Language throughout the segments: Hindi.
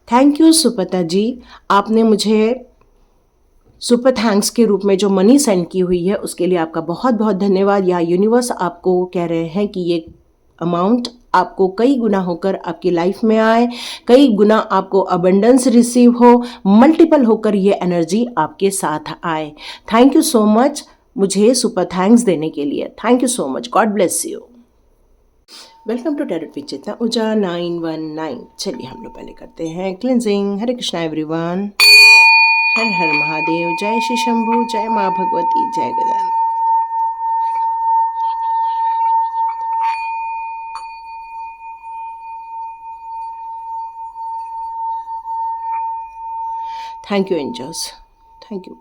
थैंक यू सुपता जी। आपने मुझे सुपर थैंक्स के रूप में जो मनी सेंड की हुई है उसके लिए आपका बहुत बहुत धन्यवाद। या यूनिवर्स आपको कह रहे हैं कि ये अमाउंट आपको कई गुना होकर आपकी लाइफ में आए, कई गुना आपको अबंडेंस रिसीव हो, मल्टीपल होकर ये एनर्जी आपके साथ आए। थैंक यू सो मच मुझे सुपर थैंक्स देने के लिए। Thank you so much. God bless you. Welcome to tarot with Chetna Urja 919। चलिए हम लोग पहले करते हैं क्लिनजिंग। हरे कृष्णा एवरीवन। हर हर महादेव। जय श्री शंभू, जय माँ भगवती, जय Gajanan. Thank you angels, thank you.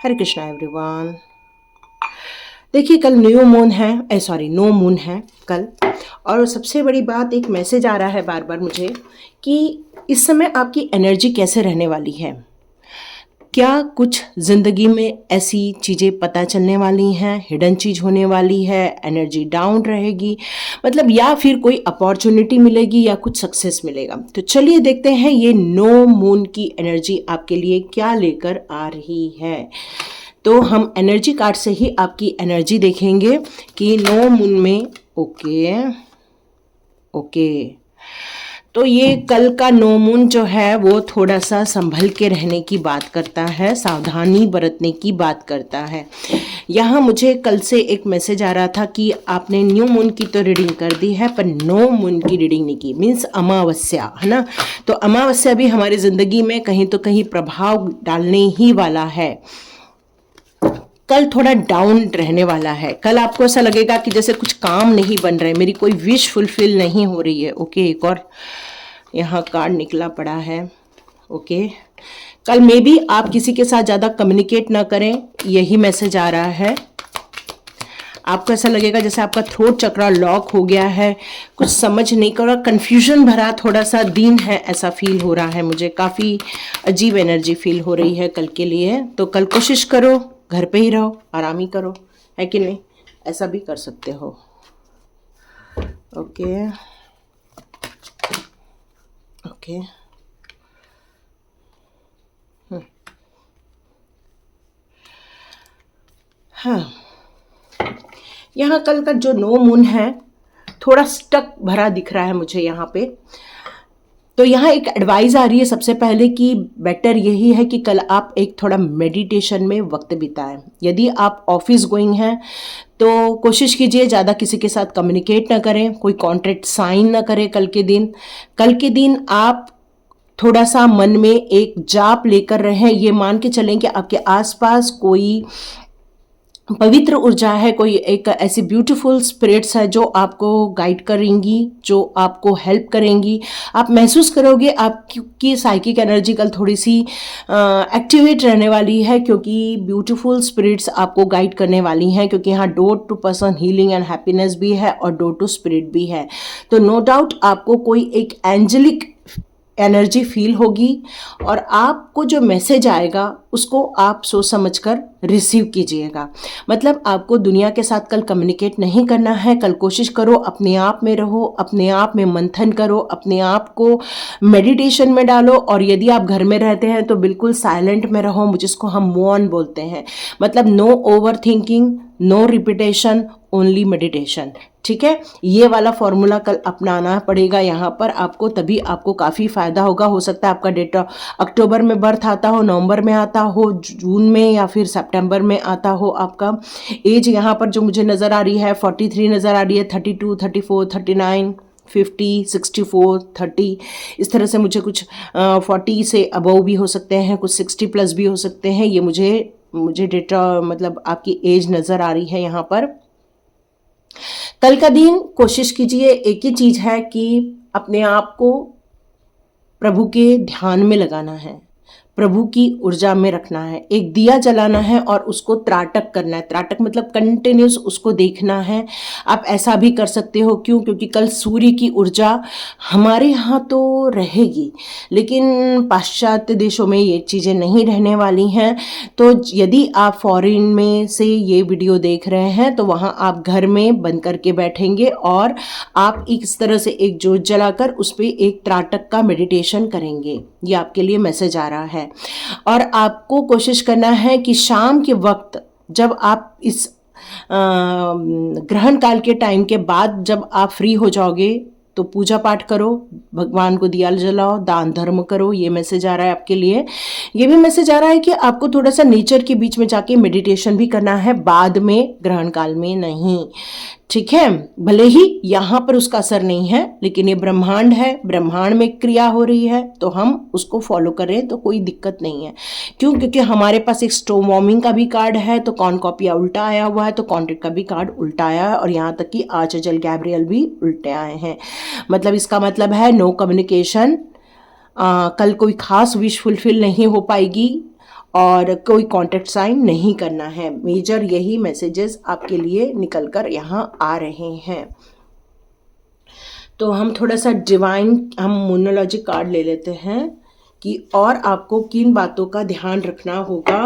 Hare Krishna everyone. देखिए कल न्यू मून है, सॉरी नो मून है कल। और सबसे बड़ी बात, एक मैसेज आ रहा है बार बार मुझे कि इस समय आपकी एनर्जी कैसे रहने वाली है। क्या कुछ ज़िंदगी में ऐसी चीज़ें पता चलने वाली हैं, हिडन चीज़ होने वाली है, एनर्जी डाउन रहेगी, मतलब या फिर कोई अपॉर्चुनिटी मिलेगी या कुछ सक्सेस मिलेगा। तो चलिए देखते हैं ये नो मून की एनर्जी आपके लिए क्या लेकर आ रही है। तो हम एनर्जी कार्ड से ही आपकी एनर्जी देखेंगे कि नो मून में ओके ओके। तो ये कल का नो मून जो है वो थोड़ा सा संभल के रहने की बात करता है, सावधानी बरतने की बात करता है। यहाँ मुझे कल से एक मैसेज आ रहा था कि आपने न्यू मून की तो रीडिंग कर दी है पर नो मून की रीडिंग नहीं की, मीन्स अमावस्या है ना। तो अमावस्या भी हमारी ज़िंदगी में कहीं तो कहीं प्रभाव डालने ही वाला है। कल थोड़ा डाउन रहने वाला है। कल आपको ऐसा लगेगा कि जैसे कुछ काम नहीं बन रहा है, मेरी कोई विश फुलफिल नहीं हो रही है। ओके, एक और यहाँ कार्ड निकला पड़ा है। ओके, कल मे बी आप किसी के साथ ज़्यादा कम्युनिकेट ना करें, यही मैसेज आ रहा है। आपको ऐसा लगेगा जैसे आपका थ्रोट चक्रा लॉक हो गया है, कुछ समझ नहीं कर रहा, कन्फ्यूजन भरा थोड़ा सा दिन है, ऐसा फील हो रहा है मुझे। काफ़ी अजीब एनर्जी फील हो रही है कल के लिए। तो कल कोशिश करो घर पे ही रहो, आराम ही करो, है कि नहीं, ऐसा भी कर सकते हो। Okay okay. हाँ, यहाँ कल का जो नो मून है थोड़ा स्टक भरा दिख रहा है मुझे यहाँ पे। तो यहाँ एक एडवाइस आ रही है सबसे पहले कि बेटर यही है कि कल आप एक थोड़ा मेडिटेशन में वक्त बिताएं। यदि आप ऑफिस गोइंग हैं तो कोशिश कीजिए ज़्यादा किसी के साथ कम्युनिकेट ना करें, कोई कॉन्ट्रैक्ट साइन ना करें कल के दिन। कल के दिन आप थोड़ा सा मन में एक जाप लेकर रहें। ये मान के चलें कि आपके आसपास कोई पवित्र ऊर्जा है, कोई एक ऐसी ब्यूटीफुल स्पिरिट्स है जो आपको गाइड करेंगी, जो आपको हेल्प करेंगी। आप महसूस करोगे आपकी साइकिक एनर्जी कल थोड़ी सी एक्टिवेट रहने वाली है, क्योंकि ब्यूटीफुल स्पिरिट्स आपको गाइड करने वाली हैं। क्योंकि यहाँ door to person healing and happiness भी है और डोर टू स्पिरिट भी है। तो नो डाउट आपको कोई एक एंजेलिक एनर्जी फील होगी और आपको जो मैसेज आएगा उसको आप सोच समझकर रिसीव कीजिएगा। मतलब आपको दुनिया के साथ कल कम्युनिकेट नहीं करना है। कल कोशिश करो अपने आप में रहो, अपने आप में मंथन करो, अपने आप को मेडिटेशन में डालो। और यदि आप घर में रहते हैं तो बिल्कुल साइलेंट में रहो, जिसको हम मौन बोलते हैं। मतलब no over thinking, no repetition, only meditation. ठीक है, ये वाला फॉर्मूला कल अपनाना पड़ेगा यहाँ पर आपको, तभी आपको काफ़ी फायदा होगा। हो सकता है आपका डेट अक्टूबर में बर्थ आता हो, नवंबर में आता हो, जून में या फिर सितंबर में आता हो। आपका एज यहाँ पर जो मुझे नज़र आ रही है 43 नज़र आ रही है, 32, 34, 39, 50, 64, 30, इस तरह से मुझे कुछ 40 से अबव भी हो सकते हैं, कुछ 60 प्लस भी हो सकते हैं। ये मुझे डेटा मतलब आपकी एज नज़र आ रही है यहाँ पर। कल का दिन कोशिश कीजिए, एक ही चीज़ है कि अपने आप को प्रभु के ध्यान में लगाना है, प्रभु की ऊर्जा में रखना है, एक दिया जलाना है और उसको त्राटक करना है। त्राटक मतलब कंटिन्यूस उसको देखना है। आप ऐसा भी कर सकते हो, क्यों? क्योंकि कल सूर्य की ऊर्जा हमारे यहाँ तो रहेगी, लेकिन पाश्चात्य देशों में ये चीज़ें नहीं रहने वाली हैं। तो यदि आप फॉरेन में से ये वीडियो देख रहे हैं तो वहाँ आप घर में बंद करके बैठेंगे और आप इस तरह से एक जोत जलाकर उस पर एक त्राटक का मेडिटेशन करेंगे। ये आपके लिए मैसेज आ रहा है। और आपको कोशिश करना है कि शाम के वक्त जब आप इस ग्रहण काल के टाइम के बाद जब आप फ्री हो जाओगे तो पूजा पाठ करो, भगवान को दिया जलाओ, दान धर्म करो। ये मैसेज आ रहा है आपके लिए। ये भी मैसेज आ रहा है कि आपको थोड़ा सा नेचर के बीच में जाके मेडिटेशन भी करना है, बाद में, ग्रहण काल में नहीं। ठीक है, भले ही यहाँ पर उसका असर नहीं है, लेकिन ये ब्रह्मांड है, ब्रह्मांड में क्रिया हो रही है तो हम उसको फॉलो कर रहे हैं तो कोई दिक्कत नहीं है। क्यों? क्योंकि हमारे पास एक स्टोम वॉर्मिंग का भी कार्ड है, तो कौन कॉपिया उल्टा आया हुआ है, तो कॉन्ट्रैक्ट का भी कार्ड उल्टा आया है, और यहाँ तक कि आर्चएंजल गैब्रियल भी उल्टे आए हैं। मतलब इसका मतलब है नो कम्युनिकेशन। कल कोई खास विश फुलफिल नहीं हो पाएगी और कोई कॉन्टैक्ट साइन नहीं करना है। मेजर यही मैसेजेस आपके लिए निकल कर यहाँ आ रहे हैं। तो हम थोड़ा सा डिवाइन, हम मोनोलॉजी कार्ड ले लेते हैं कि और आपको किन बातों का ध्यान रखना होगा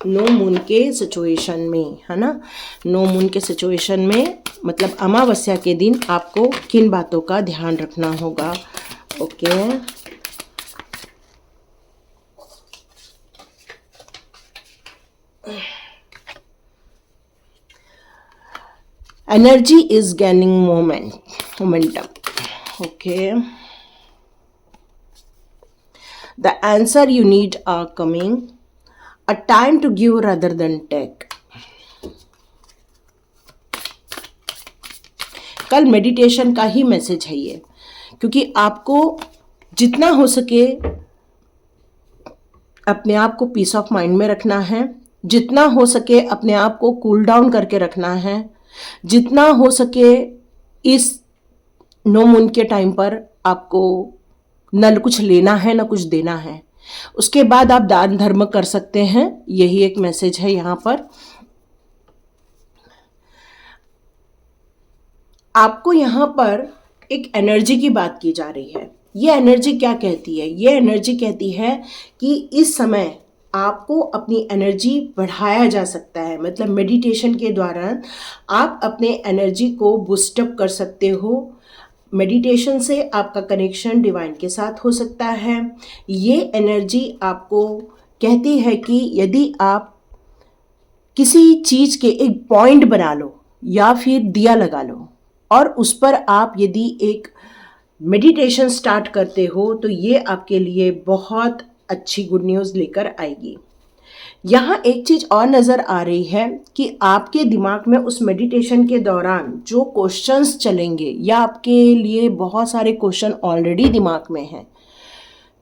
नो मून के सिचुएशन में, है ना। नो मून के सिचुएशन में मतलब अमावस्या के दिन आपको किन बातों का ध्यान रखना होगा। Okay, energy is gaining momentum. Okay, the answer you need are coming, a time to give rather than take. कल मेडिटेशन का ही मैसेज है ये, क्योंकि आपको जितना हो सके अपने आप को पीस ऑफ माइंड में रखना है, जितना हो सके अपने आप को कूल डाउन करके रखना है, जितना हो सके इस नो मून के टाइम पर आपको न कुछ लेना है न कुछ देना है। उसके बाद आप दान धर्म कर सकते हैं, यही एक मैसेज है यहाँ पर। आपको यहाँ पर एक एनर्जी की बात की जा रही है। ये एनर्जी क्या कहती है? ये एनर्जी कहती है कि इस समय आपको अपनी एनर्जी बढ़ाया जा सकता है। मतलब मेडिटेशन के दौरान आप अपने एनर्जी को बूस्टअप कर सकते हो। मेडिटेशन से आपका कनेक्शन डिवाइन के साथ हो सकता है। ये एनर्जी आपको कहती है कि यदि आप किसी चीज़ के एक पॉइंट बना लो या फिर दिया लगा लो और उस पर आप यदि एक मेडिटेशन स्टार्ट करते हो तो ये आपके लिए बहुत अच्छी गुड न्यूज़ लेकर आएगी। यहाँ एक चीज़ और नज़र आ रही है कि आपके दिमाग में उस मेडिटेशन के दौरान जो क्वेश्चंस चलेंगे या आपके लिए बहुत सारे क्वेश्चन ऑलरेडी दिमाग में हैं,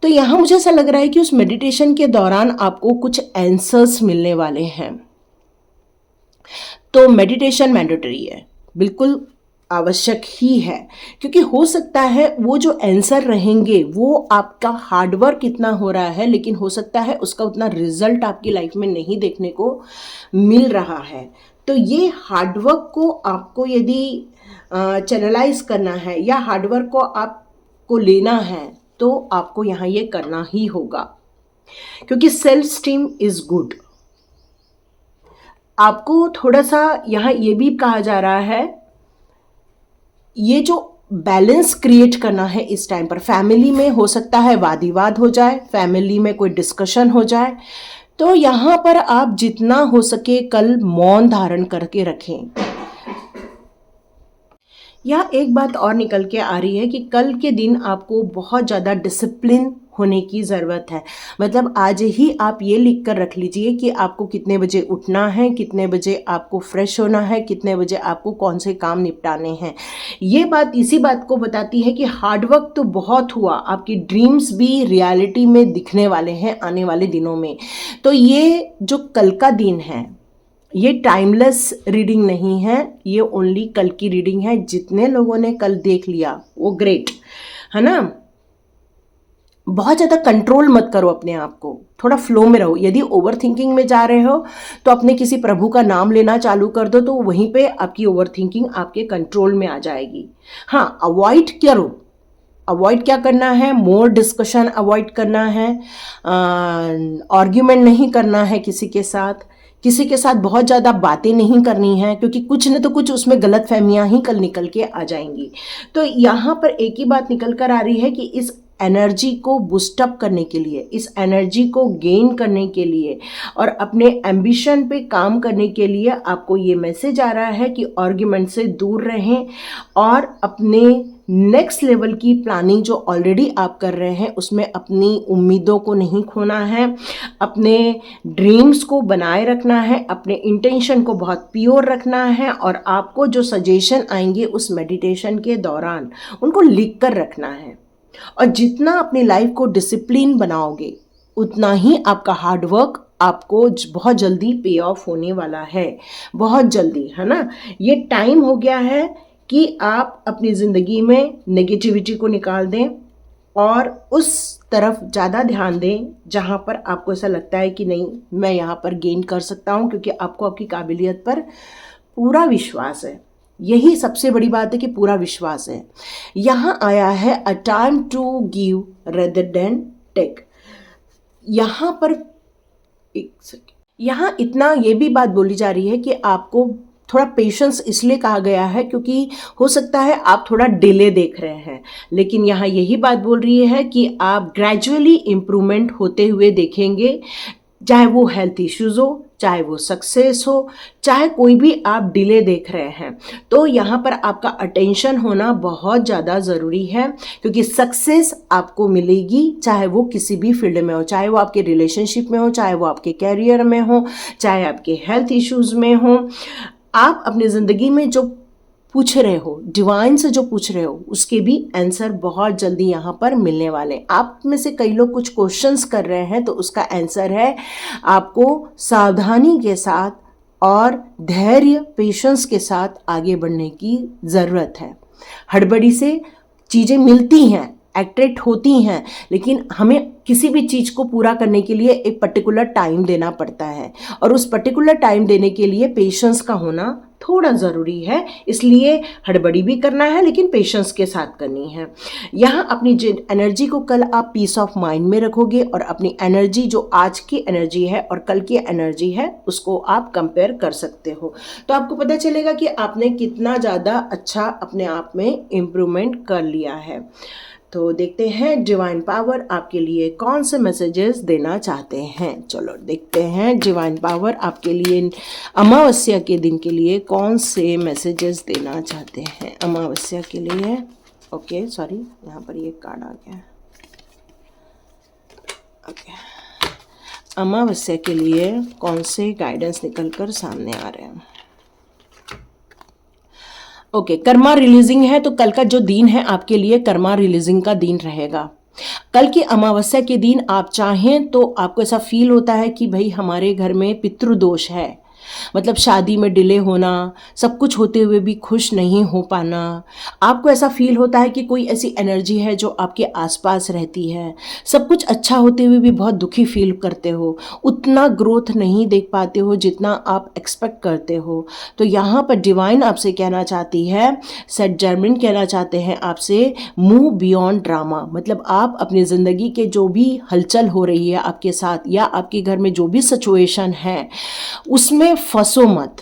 तो यहाँ मुझे ऐसा लग रहा है कि उस मेडिटेशन के दौरान आपको कुछ आंसर्स मिलने वाले हैं। तो मेडिटेशन मैंडेटरी है, बिल्कुल आवश्यक ही है, क्योंकि हो सकता है वो जो आंसर रहेंगे वो आपका हार्डवर्क कितना हो रहा है, लेकिन हो सकता है उसका उतना रिजल्ट आपकी लाइफ में नहीं देखने को मिल रहा है। तो ये हार्डवर्क को आपको यदि चैनलाइज करना है या हार्डवर्क को आपको लेना है तो आपको यहाँ ये करना ही होगा, क्योंकि सेल्फ स्टीम इज गुड। आपको थोड़ा सा यहाँ ये भी कहा जा रहा है, ये जो बैलेंस क्रिएट करना है इस टाइम पर। फैमिली में हो सकता है वाद विवाद हो जाए, फैमिली में कोई डिस्कशन हो जाए, तो यहाँ पर आप जितना हो सके कल मौन धारण करके रखें। यहाँ एक बात और निकल के आ रही है कि कल के दिन आपको बहुत ज़्यादा डिसिप्लिन होने की ज़रूरत है। मतलब आज ही आप ये लिख कर रख लीजिए कि आपको कितने बजे उठना है, कितने बजे आपको फ्रेश होना है, कितने बजे आपको कौन से काम निपटाने हैं। ये बात इसी बात को बताती है कि हार्डवर्क तो बहुत हुआ, आपकी ड्रीम्स भी रियलिटी में दिखने वाले हैं आने वाले दिनों में। तो ये जो कल का दिन है ये टाइमलेस रीडिंग नहीं है, ये ओनली कल की रीडिंग है। जितने लोगों ने कल देख लिया वो ग्रेट है ना। बहुत ज़्यादा कंट्रोल मत करो अपने आप को, थोड़ा फ्लो में रहो। यदि ओवर थिंकिंग में जा रहे हो तो अपने किसी प्रभु का नाम लेना चालू कर दो, तो वहीं पे आपकी ओवर थिंकिंग आपके कंट्रोल में आ जाएगी। हाँ, अवॉइड करो। अवॉइड क्या करना है? मोर डिस्कशन अवॉइड करना है, आर्ग्यूमेंट नहीं करना है किसी के साथ। किसी के साथ बहुत ज़्यादा बातें नहीं करनी है, क्योंकि कुछ न तो कुछ उसमें गलत फहमियाँ ही कल निकल के आ जाएंगी। तो यहाँ पर एक ही बात निकल कर आ रही है कि इस एनर्जी को बूस्टअप करने के लिए, इस एनर्जी को गेन करने के लिए और अपने एम्बिशन पे काम करने के लिए आपको ये मैसेज आ रहा है कि आर्ग्यूमेंट से दूर रहें और अपने नेक्स्ट लेवल की प्लानिंग जो ऑलरेडी आप कर रहे हैं उसमें अपनी उम्मीदों को नहीं खोना है, अपने ड्रीम्स को बनाए रखना है, अपने इंटेंशन को बहुत प्योर रखना है और आपको जो सजेशन आएंगे उस मेडिटेशन के दौरान उनको लिख कर रखना है। और जितना अपनी लाइफ को डिसिप्लिन बनाओगे उतना ही आपका हार्डवर्क आपको बहुत जल्दी पे ऑफ होने वाला है, बहुत जल्दी, है ना। ये टाइम हो गया है कि आप अपनी ज़िंदगी में नेगेटिविटी को निकाल दें और उस तरफ ज़्यादा ध्यान दें जहाँ पर आपको ऐसा लगता है कि नहीं, मैं यहाँ पर गेन कर सकता हूँ, क्योंकि आपको आपकी काबिलियत पर पूरा विश्वास है। यही सबसे बड़ी बात है कि पूरा विश्वास है। यहाँ आया है a time to give rather than take. यहाँ पर एक सेकेंड, यहाँ इतना ये भी बात बोली जा रही है कि आपको थोड़ा पेशेंस इसलिए कहा गया है क्योंकि हो सकता है आप थोड़ा डिले देख रहे हैं, लेकिन यहाँ यही बात बोल रही है कि आप ग्रेजुअली इम्प्रूवमेंट होते हुए देखेंगे, चाहे वो हेल्थ इश्यूज़ हो, चाहे वो सक्सेस हो, चाहे कोई भी आप डिले देख रहे हैं। तो यहाँ पर आपका अटेंशन होना बहुत ज़्यादा ज़रूरी है, क्योंकि सक्सेस आपको मिलेगी चाहे वो किसी भी फील्ड में हो, चाहे वो आपके रिलेशनशिप में हो, चाहे वो आपके कैरियर में हो, चाहे आपके हेल्थ इश्यूज़ में हो। आप अपनी ज़िंदगी में जो पूछ रहे हो, डिवाइन से जो पूछ रहे हो, उसके भी आंसर बहुत जल्दी यहाँ पर मिलने वाले। आप में से कई लोग कुछ क्वेश्चंस कर रहे हैं, तो उसका आंसर है आपको सावधानी के साथ और धैर्य, पेशेंस के साथ आगे बढ़ने की ज़रूरत है। हड़बड़ी से चीज़ें मिलती हैं, एट्रैक्ट होती हैं, लेकिन हमें किसी भी चीज़ को पूरा करने के लिए एक पर्टिकुलर टाइम देना पड़ता है और उस पर्टिकुलर टाइम देने के लिए पेशेंस का होना थोड़ा ज़रूरी है। इसलिए हड़बड़ी भी करना है, लेकिन पेशेंस के साथ करनी है। यहाँ अपनी एनर्जी को कल आप पीस ऑफ माइंड में रखोगे और अपनी एनर्जी जो आज की एनर्जी है और कल की एनर्जी है उसको आप कंपेयर कर सकते हो, तो आपको पता चलेगा कि आपने कितना ज़्यादा अच्छा अपने आप में इम्प्रूवमेंट कर लिया है। तो देखते हैं डिवाइन पावर आपके लिए कौन से मैसेजेस देना चाहते हैं। चलो देखते हैं डिवाइन पावर आपके लिए अमावस्या के दिन के लिए कौन से मैसेजेस देना चाहते हैं। अमावस्या के लिए, ओके सॉरी, यहाँ पर ये कार्ड आ गया। ओके, अमावस्या के लिए कौन से गाइडेंस निकल कर सामने आ रहे हैं। ओके, कर्मा रिलीजिंग है, तो कल का जो दिन है आपके लिए कर्मा रिलीजिंग का दिन रहेगा। कल की अमावस्या के दिन आप चाहें तो आपको ऐसा फील होता है कि भाई हमारे घर में पितृदोष है, मतलब शादी में डिले होना, सब कुछ होते हुए भी खुश नहीं हो पाना। आपको ऐसा फील होता है कि कोई ऐसी एनर्जी है जो आपके आसपास रहती है, सब कुछ अच्छा होते हुए भी बहुत दुखी फील करते हो, उतना ग्रोथ नहीं देख पाते हो जितना आप एक्सपेक्ट करते हो। तो यहाँ पर डिवाइन आपसे कहना चाहती है, सेंट जर्मन कहना चाहते हैं आपसे, मूव बियॉन्ड ड्रामा। मतलब आप अपनी ज़िंदगी के जो भी हलचल हो रही है आपके साथ या आपके घर में जो भी सिचुएशन है उसमें फंसो मत।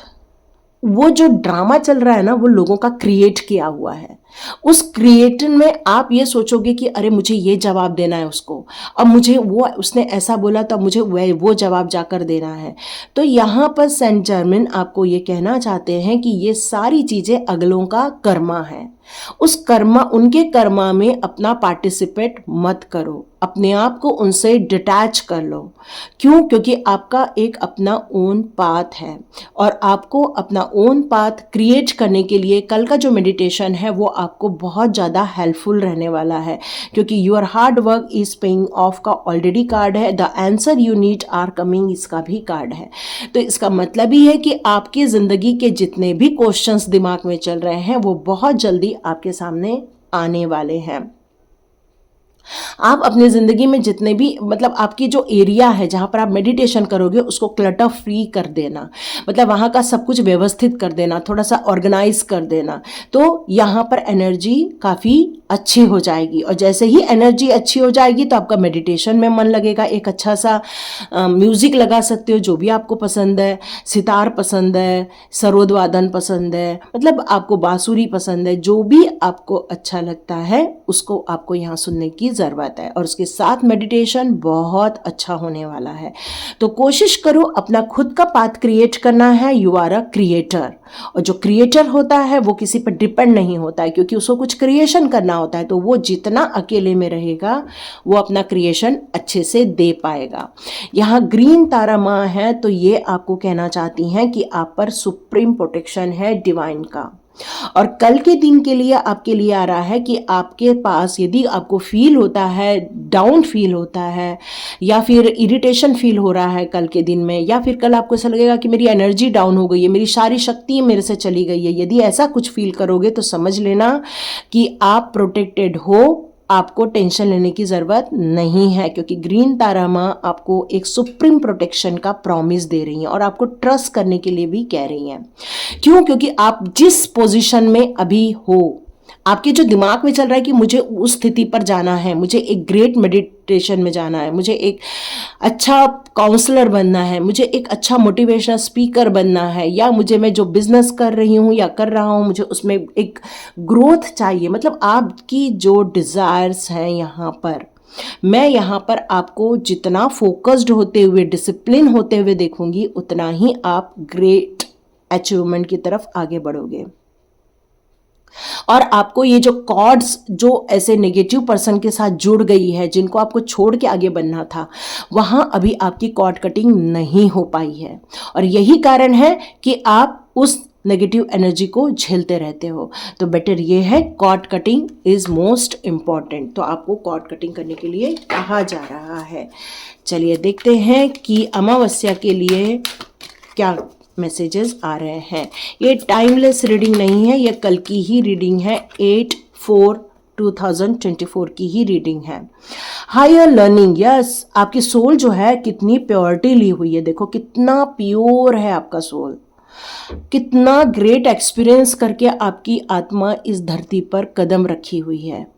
वो जो ड्रामा चल रहा है ना, वो लोगों का क्रिएट किया हुआ है। उस क्रिएशन में आप ये सोचोगे कि अरे मुझे ये जवाब देना है उसको, अब मुझे वो उसने ऐसा बोला तो मुझे वो जवाब जाकर देना है। तो यहाँ पर सेंट जर्मन आपको ये कहना चाहते हैं कि ये सारी चीज़ें अगलों का कर्मा है। उस कर्मा, उनके कर्मा में अपना पार्टिसिपेट मत करो, अपने आप को उनसे डिटैच कर लो। क्यों? क्योंकि आपका एक अपना ओन पाथ है और आपको अपना ओन पाथ क्रिएट करने के लिए कल का जो मेडिटेशन है वो आपको बहुत ज़्यादा हेल्पफुल रहने वाला है, क्योंकि your hard work is paying off का ऑलरेडी कार्ड है, the answer you need are coming इसका भी कार्ड है। तो इसका मतलब ही है कि आपकी ज़िंदगी के जितने भी क्वेश्चंस दिमाग में चल रहे हैं वो बहुत जल्दी आपके सामने आने वाले हैं। आप अपनी ज़िंदगी में जितने भी मतलब आपकी जो एरिया है जहाँ पर आप मेडिटेशन करोगे उसको क्लटर फ्री कर देना, मतलब वहाँ का सब कुछ व्यवस्थित कर देना, थोड़ा सा ऑर्गेनाइज कर देना, तो यहाँ पर एनर्जी काफ़ी अच्छी हो जाएगी। और जैसे ही एनर्जी अच्छी हो जाएगी तो आपका मेडिटेशन में मन लगेगा। एक अच्छा सा म्यूज़िक लगा सकते हो जो भी आपको पसंद है, सितार पसंद है, सरोद वादन पसंद है, मतलब आपको बांसुरी पसंद है, जो भी आपको अच्छा लगता है उसको आपको यहाँ सुनने की ज़रूरत है। और उसके साथ मेडिटेशन बहुत अच्छा होने वाला है। तो कोशिश करो अपना खुद का पाथ क्रिएट करना है। यू आर अ क्रिएटर, और जो क्रिएटर होता है वो किसी पर डिपेंड नहीं होता है, क्योंकि उसको कुछ क्रिएशन करना होता है। तो वो जितना अकेले में रहेगा वो अपना क्रिएशन अच्छे से दे पाएगा। यहाँ ग्रीन तारा माँ है, तो ये आपको कहना चाहती हैं कि आप पर सुप्रीम प्रोटेक्शन है डिवाइन का। और कल के दिन के लिए आपके लिए आ रहा है कि आपके पास यदि आपको फील होता है, डाउन फील होता है, या फिर इरिटेशन फील हो रहा है कल के दिन में, या फिर कल आपको ऐसा लगेगा कि मेरी एनर्जी डाउन हो गई है, मेरी सारी शक्ति मेरे से चली गई है, यदि ऐसा कुछ फील करोगे तो समझ लेना कि आप प्रोटेक्टेड हो, आपको टेंशन लेने की ज़रूरत नहीं है, क्योंकि ग्रीन तारा माँ आपको एक सुप्रीम प्रोटेक्शन का प्रॉमिस दे रही हैं और आपको ट्रस्ट करने के लिए भी कह रही हैं। क्यों? क्योंकि आप जिस पोजीशन में अभी हो, आपके जो दिमाग में चल रहा है कि मुझे उस स्थिति पर जाना है, मुझे एक ग्रेट मेडिटेशन में जाना है, मुझे एक अच्छा काउंसलर बनना है, मुझे एक अच्छा मोटिवेशनल स्पीकर बनना है, या मुझे मैं जो बिजनेस कर रही हूँ या कर रहा हूँ मुझे उसमें एक ग्रोथ चाहिए, मतलब आपकी जो डिज़ायर्स हैं यहाँ पर, मैं यहाँ पर आपको जितना फोकस्ड होते हुए, डिसिप्लिन होते हुए देखूंगी, उतना ही आप ग्रेट अचीवमेंट की तरफ आगे बढ़ोगे। और आपको ये जो कॉर्ड्स जो ऐसे नेगेटिव पर्सन के साथ जुड़ गई है, जिनको आपको छोड़ के आगे बढ़ना था, वहां अभी आपकी कॉर्ड कटिंग नहीं हो पाई है, और यही कारण है कि आप उस नेगेटिव एनर्जी को झेलते रहते हो। तो बेटर ये है, cord cutting is most important. तो आपको कॉर्ड कटिंग करने के लिए कहा जा रहा है। चलिए देखते हैं कि अमावस्या के लिए क्या मैसेजेस आ रहे हैं। ये टाइमलेस रीडिंग नहीं है, ये कल की ही रीडिंग है, 8/4/2024 की ही रीडिंग है। हायर लर्निंग, यस, आपकी सोल जो है कितनी प्योरिटी ली हुई है, देखो कितना प्योर है आपका सोल, कितना ग्रेट एक्सपीरियंस करके आपकी आत्मा इस धरती पर कदम रखी हुई है।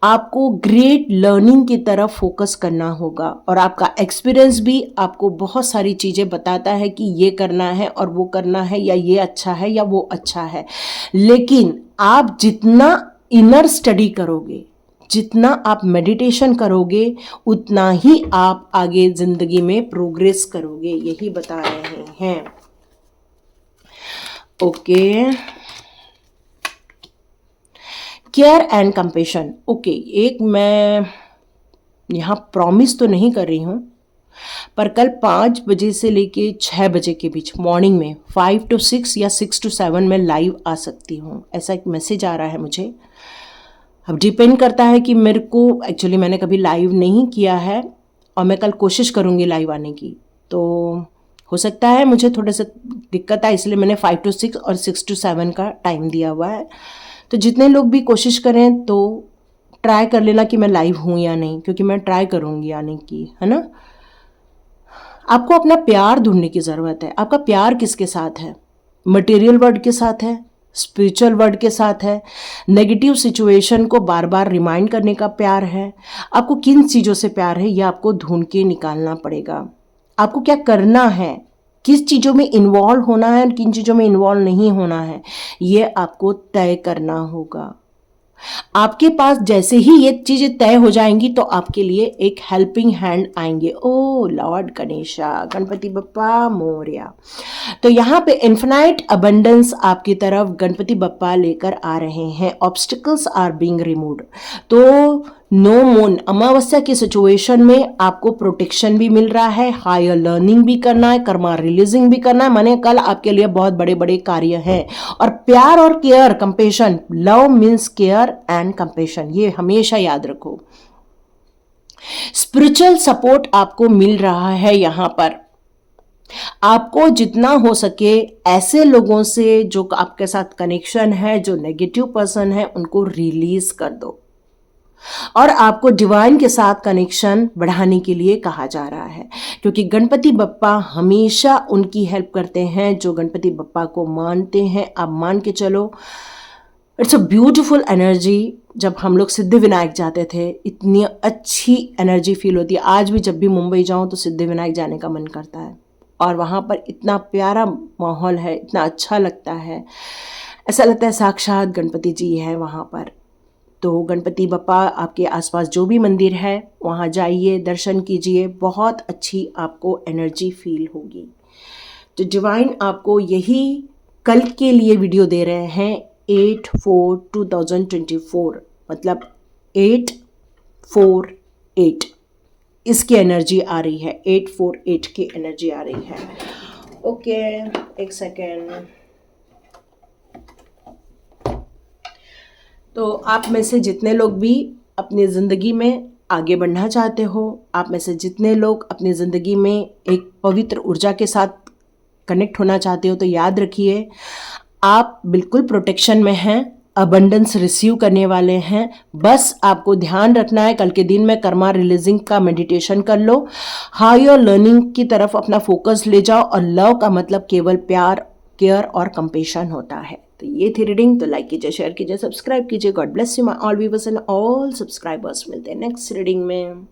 आपको ग्रेट लर्निंग की तरफ फोकस करना होगा, और आपका एक्सपीरियंस भी आपको बहुत सारी चीज़ें बताता है कि ये करना है और वो करना है, या ये अच्छा है या वो अच्छा है। लेकिन आप जितना इनर स्टडी करोगे, जितना आप मेडिटेशन करोगे, उतना ही आप आगे जिंदगी में प्रोग्रेस करोगे, यही बता रहे हैं। Okay, care and compassion. Okay, एक मैं यहाँ प्रॉमिस तो नहीं कर रही हूँ, पर कल 5 बजे से लेके 6 बजे के बीच मॉर्निंग में 5 to 6 या 6 to 7 में लाइव आ सकती हूँ, ऐसा एक मैसेज आ रहा है मुझे। अब डिपेंड करता है कि मेरे को, एक्चुअली मैंने कभी लाइव नहीं किया है और मैं कल कोशिश करूँगी लाइव आने की, तो हो सकता है मुझे थोड़ा सा दिक्कत आए, इसलिए मैंने 5 to 6 और 6 to 7 का टाइम दिया हुआ है। तो जितने लोग भी कोशिश करें तो ट्राई कर लेना कि मैं लाइव हूँ या नहीं, क्योंकि मैं ट्राई करूँगी आने की, है ना। आपको अपना प्यार ढूंढने की ज़रूरत है। आपका प्यार किसके साथ है? मटेरियल वर्ल्ड के साथ है, स्पिरिचुअल वर्ल्ड के साथ है, नेगेटिव सिचुएशन को बार बार रिमाइंड करने का प्यार है। आपको किन चीज़ों से प्यार है, ये आपको ढूंढ के निकालना पड़ेगा। आपको क्या करना है, किस चीज़ों में इन्वॉल्व होना है और किन चीज़ों में इन्वॉल्व नहीं होना है, ये आपको तय करना होगा। आपके पास जैसे ही ये चीजें तय हो जाएंगी तो आपके लिए एक हेल्पिंग हैंड आएंगे। ओ लॉर्ड गणेशा, गणपति बप्पा मोरया। तो यहाँ पे इन्फिनाइट अबंडेंस आपकी तरफ गणपति बप्पा लेकर आ रहे हैं। Obstacles are being removed. तो नो मून अमावस्या की सिचुएशन में आपको प्रोटेक्शन भी मिल रहा है, हायर लर्निंग भी करना है, कर्मा रिलीजिंग भी करना है। माने कल आपके लिए बहुत बड़े बड़े कार्य हैं। और प्यार और care, compassion, love means care and compassion, ये हमेशा याद रखो। स्पिरिचुअल सपोर्ट आपको मिल रहा है। यहाँ पर आपको जितना हो सके ऐसे लोगों से जो आपके साथ कनेक्शन है, जो नेगेटिव पर्सन है, उनको रिलीज कर दो। और आपको डिवाइन के साथ कनेक्शन बढ़ाने के लिए कहा जा रहा है, क्योंकि गणपति बप्पा हमेशा उनकी हेल्प करते हैं जो गणपति बप्पा को मानते हैं। आप मान के चलो, इट्स अ ब्यूटिफुल एनर्जी। जब हम लोग सिद्धिविनायक जाते थे इतनी अच्छी एनर्जी फील होती है। आज भी जब भी मुंबई जाऊं तो सिद्धिविनायक जाने का मन करता है, और वहाँ पर इतना प्यारा माहौल है, इतना अच्छा लगता है, ऐसा लगता है साक्षात गणपति जी हैं वहाँ पर। तो गणपति बप्पा आपके आसपास जो भी मंदिर है वहाँ जाइए, दर्शन कीजिए, बहुत अच्छी आपको एनर्जी फील होगी। तो डिवाइन आपको यही कल के लिए वीडियो दे रहे हैं 8/4/2024, मतलब 848 इसकी एनर्जी आ रही है, 848 की एनर्जी आ रही है। ओके, एक सेकेंड। तो आप में से जितने लोग भी अपनी ज़िंदगी में आगे बढ़ना चाहते हो, आप में से जितने लोग अपनी ज़िंदगी में एक पवित्र ऊर्जा के साथ कनेक्ट होना चाहते हो, तो याद रखिए आप बिल्कुल प्रोटेक्शन में हैं, अबंडेंस रिसीव करने वाले हैं। बस आपको ध्यान रखना है, कल के दिन में कर्मा रिलीजिंग का मेडिटेशन कर लो, हायर लर्निंग की तरफ अपना फोकस ले जाओ, और लव का मतलब केवल प्यार, केयर और कंपेशन होता है। तो ये थी रीडिंग। तो लाइक कीजिए, शेयर कीजिए, सब्सक्राइब कीजिए। God bless you my all viewers and all subscribers. मिलते हैं नेक्स्ट रीडिंग में।